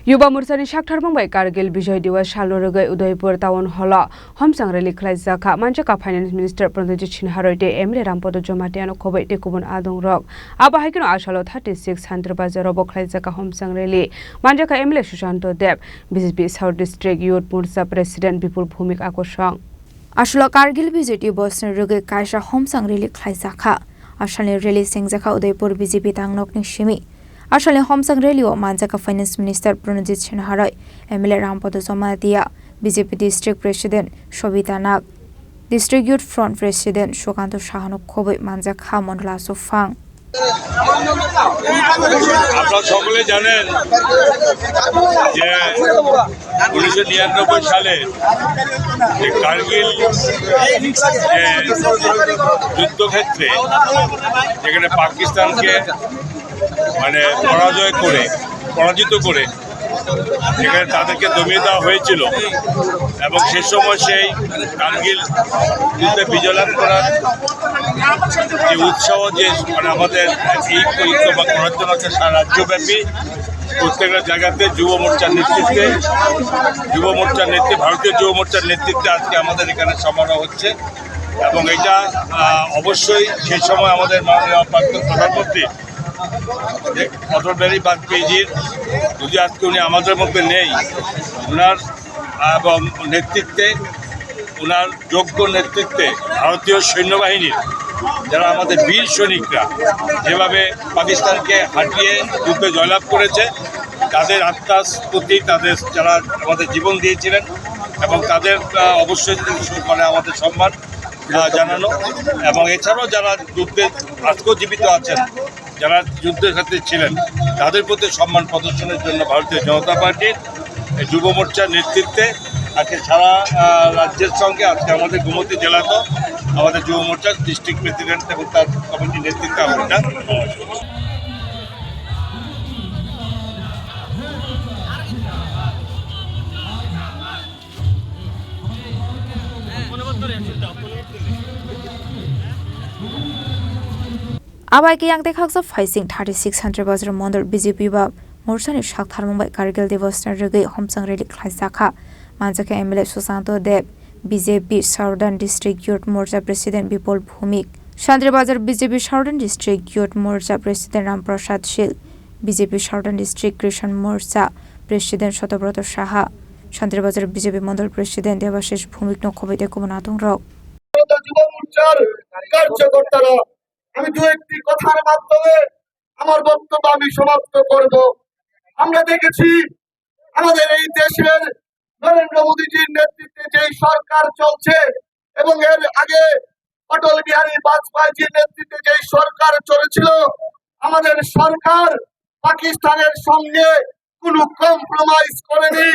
युवा मोर्चानि साकथार बुंबाय कारगिल विजय दिवस सालुरुगै उदयपुर टाउन हल हमसां रेली खलाइजाखा मानजाका फाइनेंस मिनिस्टर प्रणजित सिन्हारयते एमएलए रामपद जमातियानो खबै टेकुबन आदं रक आबाहायकिनो आसालो 36 सान्त्रबाजार बखलाइजाखा हमसां रेली मानजाका MLA Sushanta Deb BJP south district youth Morcha president Bipul Bhowmik आकर्षण आसालो कारगिल विजय दिवस रुगै कायसा हमसां रेली खलाइजाखा आसालनि रेली सेंजाखा उदयपुर बीजेपी तांनकनि सिमी आसालनि हमसां रेलिओ मानजाका finance minister Pranajit Singharoy MLA Rampada Jamatia BJP district president Sabita नाग district youth front president Sukanta साहानो खबै मानजाखा मन्डला सुफां আপনারা সকলে জানেন যে 1999 সালে যে কারগিল যুদ্ধক্ষেত্রে যেখানে পাকিস্তানকে পরাজিত করে যেখানে তাদেরকে দমিয়ে দেওয়া হয়েছিল এবং সে সময় সেই কারগিল যুদ্ধে বিজয় লাভ করার যে উৎসাহ যে আমাদের এই পরিক্রমা করার জন্য সারা রাজ্যব্যাপী প্রত্যেকটা জায়গাতে যুব মোর্চার নেতৃত্বে ভারতীয় যুব মোর্চার নেতৃত্বে আজকে আমাদের এখানে সমারোহ হচ্ছে এবং এটা অবশ্যই সেই সময় আমাদের মাননীয় প্রধানমন্ত্রী অটল বিহারী বাজপেয়ীজির যদি আজকে উনি আমাদের মধ্যে নেই ওনার এবং নেতৃত্বে ওনার যোগ্য নেতৃত্বে ভারতীয় সৈন্যবাহিনীর যারা আমাদের বীর সৈনিকরা যেভাবে পাকিস্তানকে হাঁটিয়ে যুদ্ধে জয়লাভ করেছে তাদের আত্মার প্রতি তাদের যারা আমাদের জীবন দিয়েছিলেন এবং তাদের অবশ্যই আমাদের সম্মান জানানো এবং এছাড়াও যারা যুদ্ধে আজকেও জীবিত আছেন যারা যুদ্ধের ক্ষেত্রে ছিলেন তাদের প্রতি সম্মান প্রদর্শনের জন্য ভারতীয় জনতা পার্টির যুব মোর্চার নেতৃত্বে আজকে সারা রাজ্যের সঙ্গে আজকে আমাদের গোমতী জেলাতেও আমাদের যুব মোর্চার ডিস্ট্রিক্ট প্রেসিডেন্ট এবং তার কমিটির নেতৃত্বে আমরা आबाइके yang देखा फाइसिंग 36 सान्त्रबाजार मन्डल बीजेपी बा मोर्चानि साकथार मुंबाई कारगिल दिवस रुगै हमसां रेली खलाइजाखा मानजाका MLA Sushanta Deb BJP southern district youth Morcha president Bipul Bhowmik Santirbazar BJP southern district youth Morcha president Ramprasad Shil BJP southern district Krishak Morcha president Shatabrata Saha Santirbazar BJP Mandal president Debashish Bhowmik नखबैते कुमनादं रक আমি দু একটি কথার মাধ্যমে আমার বক্তব্য আমি সমাপ্ত করব। আমরা দেখেছি আমাদের এই দেশের নরেন্দ্র মোদীজির নেতৃত্বে যে সরকার চলছে এবং এর আগে অটল বিহারী বাজপেয়ীজির নেতৃত্বে যে সরকার চলেছিল আমাদের সরকার পাকিস্তানের সঙ্গে কোনো কম্প্রোমাইজ করেনি।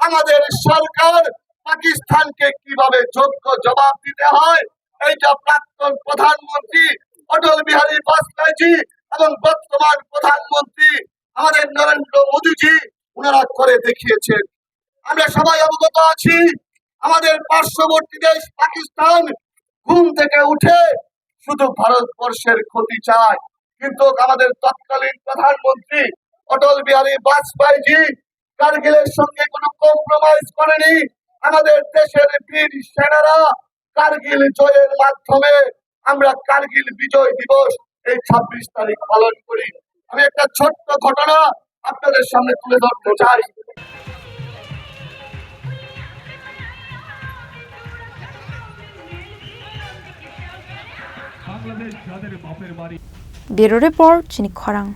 আমাদের সরকার পাকিস্তানকে কিভাবে যোগ্য জবাব দিতে হয় এইটা প্রাক্তন প্রধানমন্ত্রী অটল বিহারী বাজপেয়ীজি এবং বর্তমান প্রধানমন্ত্রী আমাদের নরেন্দ্র মোদীজি ওনারা করে দেখিয়েছেন। আমরা সবাই অবগত আছি আমাদের পার্শ্ববর্তী দেশ পাকিস্তান ঘুম থেকে উঠে শুধু ভারতবর্ষের ক্ষতি চায়, কিন্তু আমাদের তৎকালীন প্রধানমন্ত্রী অটল বিহারী বাজপেয়ীজি কারগিলের সঙ্গে কোনো কম্প্রোমাইজ করেনি। আমাদের দেশের বীর সেনারা কারগিল জয়ের মাধ্যমে আমরা কারগিল বিজয় দিবস এই 26 তারিখ পালন করি। আমি একটা ছোট্ট ঘটনা আপনাদের সামনে তুলে ধরতে চাই। ব্যুরো রিপোর্ট চিনি খরাং।